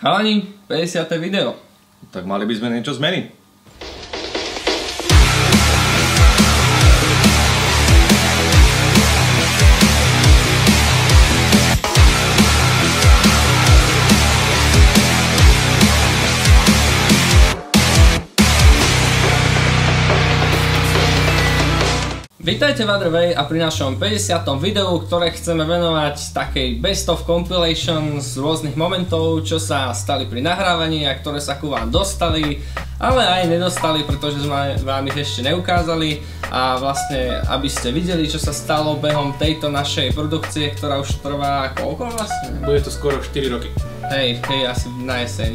Chalani, 50. video. Tak mali by sme niečo zmeniť. Vítajte v Other Way a pri našom 50. videu, ktoré chceme venovať takej best of compilation z rôznych momentov, čo sa stali pri nahrávaní a ktoré sa ku vám dostali, ale aj nedostali, pretože sme vám ich ešte neukázali a vlastne, aby ste videli, čo sa stalo behom tejto našej produkcie, ktorá už trvá koľko vlastne? Bude to skoro 4 roky. Hej, asi na jeseň.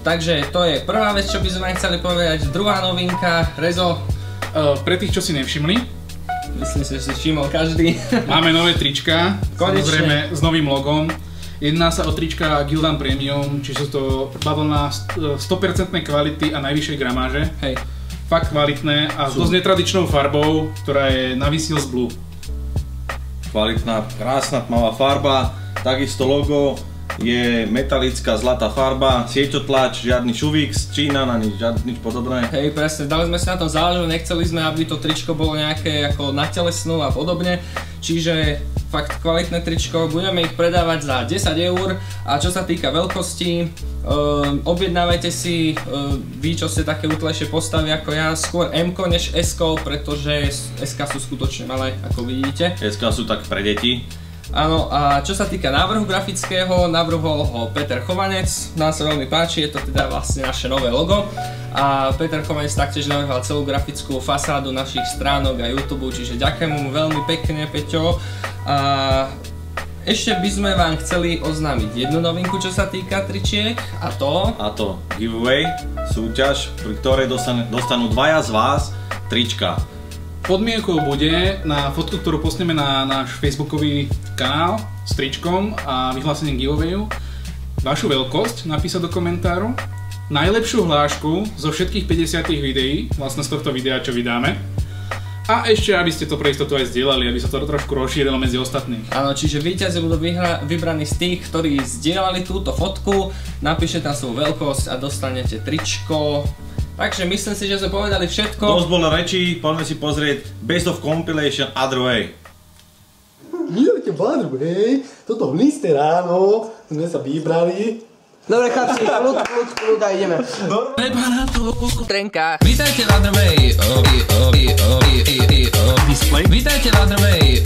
Takže to je prvá vec, čo by sme chceli povedať. Druhá novinka, Rezo. Pre tých, čo si nevšimli, myslím si, že si všimol každý. Máme nové trička, samozrejme s novým logom. Jedná sa o trička Gildan Premium, čiže sú to bavlna 100% kvality a najvyššej gramáže. Hej. Fakt kvalitné a s dosť netradičnou farbou, ktorá je Navy Seals Blue. Kvalitná, krásna tmavá farba, takisto logo. Je metalická zlatá farba, sieťotlač, žiadny šuvík z Čína, nič podobné. Hej, presne, dali sme si na tom záležať, nechceli sme, aby to tričko bolo nejaké ako na telesnú a podobne. Čiže fakt kvalitné tričko, budeme ich predávať za 10 eur. A čo sa týka veľkosti, objednávajte si, vy čo ste také útlejšie postavy ako ja, skôr M-ko než S-ko, pretože S-ka sú skutočne malé, ako vidíte. S-ka sú tak pre deti. Áno, a čo sa týka návrhu grafického, navrhol ho Peter Chovanec, nám sa veľmi páči, je to teda vlastne naše nové logo. A Peter Chovanec taktiež navrhoval celú grafickú fasádu našich stránok a YouTube, čiže ďakujem mu veľmi pekne, Peťo. A ešte by sme vám chceli oznámiť jednu novinku, čo sa týka tričiek, a to giveaway, súťaž, pri ktorej dostanú dvaja z vás trička. Podmienkou bude na fotku, ktorú postneme na náš facebookový kanál s tričkom a vyhlásením giveawayu, vašu veľkosť napísať do komentáru, najlepšiu hlášku zo všetkých 50 videí, vlastne z tohto videa, čo vydáme, a ešte, aby ste to pre istotu aj zdieľali, aby sa to trošku rozšírilo medzi ostatných. Áno, čiže víťazi budú vybraní z tých, ktorí zdieľali túto fotku, napíšte tam svoju veľkosť a dostanete tričko. Takže myslím si, že sme povedali všetko. Dosť bolo rečí, poďme si pozrieť Best of Compilation Other Way. Vítajte v Other Way, toto v liste ráno sme sa vybrali. Dobre chlapci, kľud a ideme. Trenka. Vítajte v Other Way. Display. Vítajte v Other Way.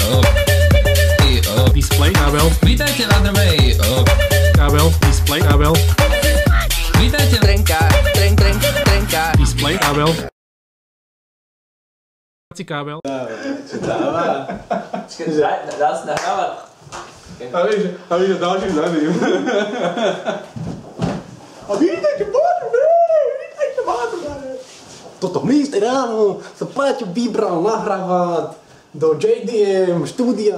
Display. Kábel. Vítajte v Other Way. Kábel. Display. Kábel. Vítajte v Trenka. Trenka. Display. Kábel. Kábel. Čo dáva? Dá sa nahrávať. A víš, ďalším zadím. A vítajte v Other Way, vítajte v Other Way. Toto v liste ráno sa Paťo vybral nahrávať do JDM štúdia.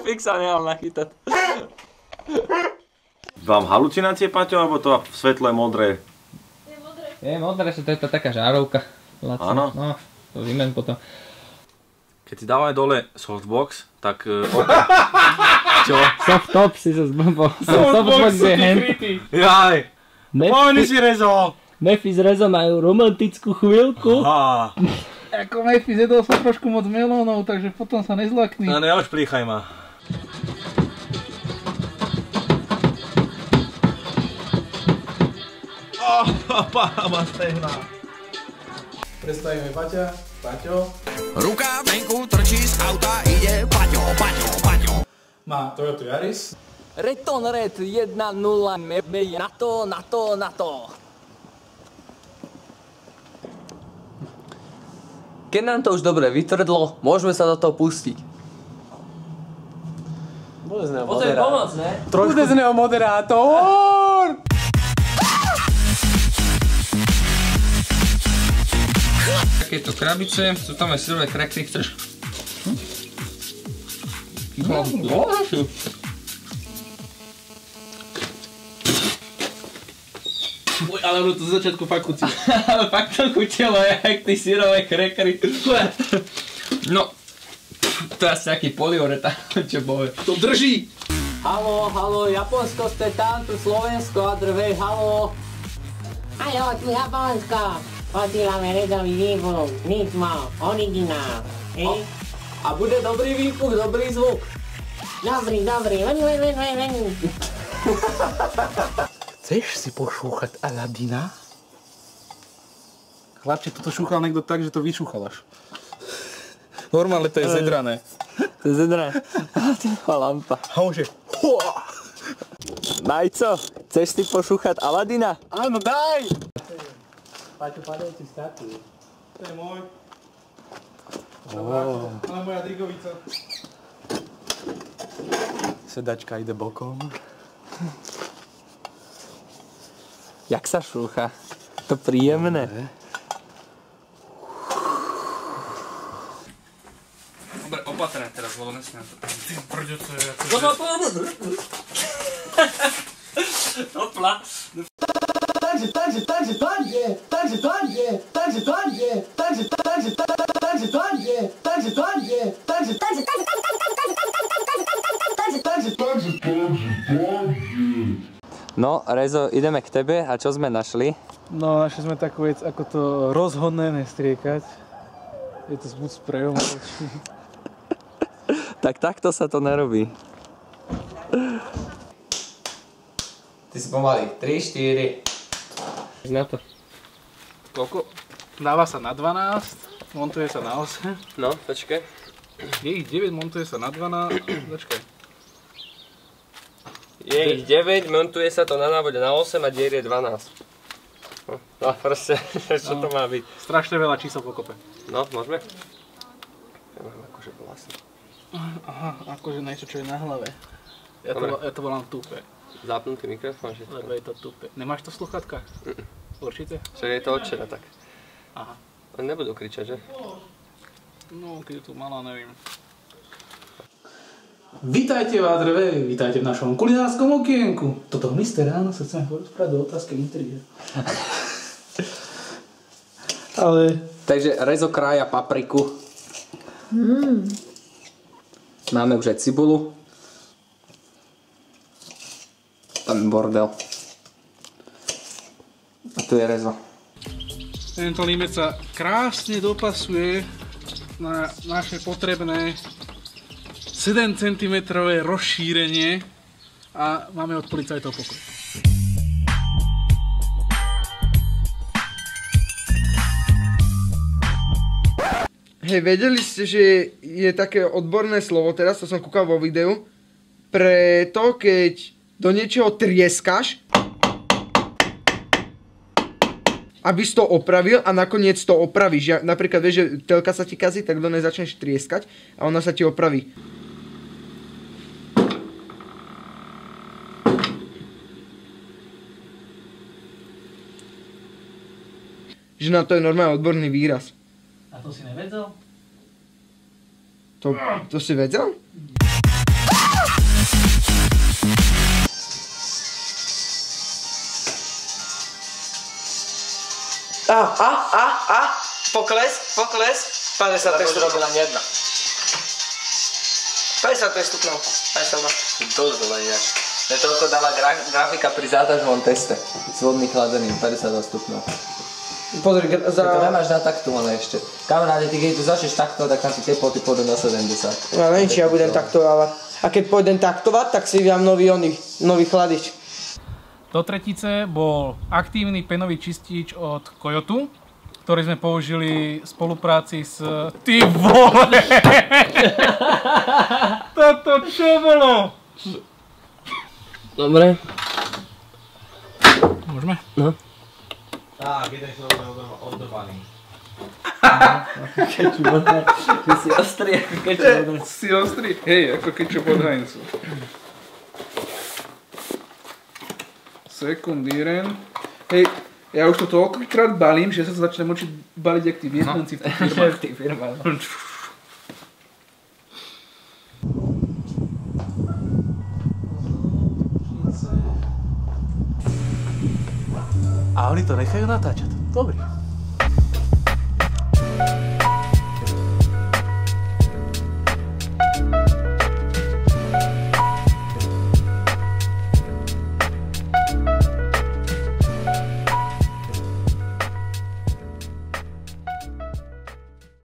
Fixa nemám nachytať. Vám halucinácie, Paťo, alebo to svetlo je modré? Je modré, že to je to taká žárovka. Áno. No, to vymen potom. Keď si dávaj dole softbox, tak... Čo? Softbox si sa zblbol. Softbox je hen. Jaj! Pohni si, Rezo! Mephi s Rezo majú romantickú chvíľku. Aha. Ako Mephi zjedol sa trošku moc melónov, takže potom sa nezlakni. No neošplíchaj ma. Pána ma stehná. Predstavíme Paťa. Paťo. Ruka venku trčí z auta, ide Paťo. Má Toyota Yaris. Reton Red 1.0 na to. Keď nám to už dobre vytvrdlo, môžeme sa do toho pustiť. Bude z neho Poďme pomoc, ne? Bude z neho moderátor! Takéto krabice, sú tam aj syrové krekty, chceš? Ale ono to z začiatku fakt chutilo. Ale fakt to chutilo, jak ty syrové krekery. No, to je asi nejaký polioreta, čo bolo. To drží! Halo, Japonsko ste tam, tu Slovensko a drvej, halo. Ajo, tu Japonsko. Posílame redový výbuch. Nitmo, originál. A bude dobrý výpuch, dobrý zvuk. Dobrý. Ven. Chceš si pošúchať Aladina? Chlapče, toto šúchal niekto tak, že to vyšúchal až. Normálne to je zedrané. To je zedrané. Lampa. Hože. Majco, chceš si pošúchať Aladina? Áno, daj! Paťo, padajte statuju. To je môj. Ale moja drigovica. Sedačka ide bokom. Jak sa šúcha? To príjemné. Dobre, opatrné teraz, lebo nesmiem to. Ty brďo, to je ako... Hopla. No, Rezo, ideme k tebe a čo sme našli? No, našli sme takú vec, ako to rozhodné nestriekať. Je to buď sprejom, alebo či... Tak takto sa to nerobí. Ty si pomaly. 3, 4. Na to. Koľko? Dáva sa na 12, montuje sa na 8. No, počkaj. Je ich 9, montuje sa na 12. Počkaj. Je ich 9, montuje sa to na návode na 8 a dier je 12. No proste, čo to má byť? Strašne veľa čísel pokope. No, môžeme? Ja mám akože vlastne. Aha, akože niečo, čo je na hlave. Ja to volám tupe. Zapnutý mikrofón, že to... Lebo je to tupe. Nemáš to v sluchatkách? Určite? Však je to od včera tak. Aha. Oni nebudú kričať, že? No, keď tu malá, neviem. Vítajte v Adreve, vítajte v našom kulinárskom okienku. Toto mister ráno sa chceme porozprávať do otázky interiéru. Ale... Takže Rezo krája papriku. Máme už aj cibulu. Tam je bordel. A tu je Rezo. Tento límec sa krásne dopasuje na naše potrebné 7 cm rozšírenie a máme od policajtov pokoj. Hej, vedeli ste, že je také odborné slovo, teraz to som kúkal vo videu, pre to, keď do niečoho trieskáš, aby si to opravil a nakoniec to opravíš. Napríklad vieš, že telka sa ti kazí, tak do nej začneš trieskať a ona sa ti opraví. Že na to je normálne odborný výraz. A to si nevedel? To si vedel? Pokles. 50 testu robila nie jedna. 50 testu stupňov. 52. Dosť veľa ináč. Je toľko dala grafika pri záťažovom teste. S vodným chladením, 52 stupňov. Pozri, To nemáš na taktu, ale ešte. Kamaráde, ty keď tu začneš taktovať, tak tam ti teploty pôjdu na 70. Ja neviem, či ja budem taktovať. A keď pôjdem taktovať, tak si vyjám nový chladič. Do tretice bol aktívny penový čistič od Coyotu, ktorý sme použili v spolupráci s... Ty vole! Toto čo bolo? Dobre. Môžeme? No. Tak, jeden som oddobaný. Kečup od Heinzu. Ty si ostrý ako kečup od Heinzu. Si ostrý? Hej, ako kečup od Heinzu. Sekundíren. Hej, ja už to toľkokrát balím, že sa začnem učiť baliť jak tí Vietnamci v tých firmách. A oni to nechajú natáčať. Dobrý.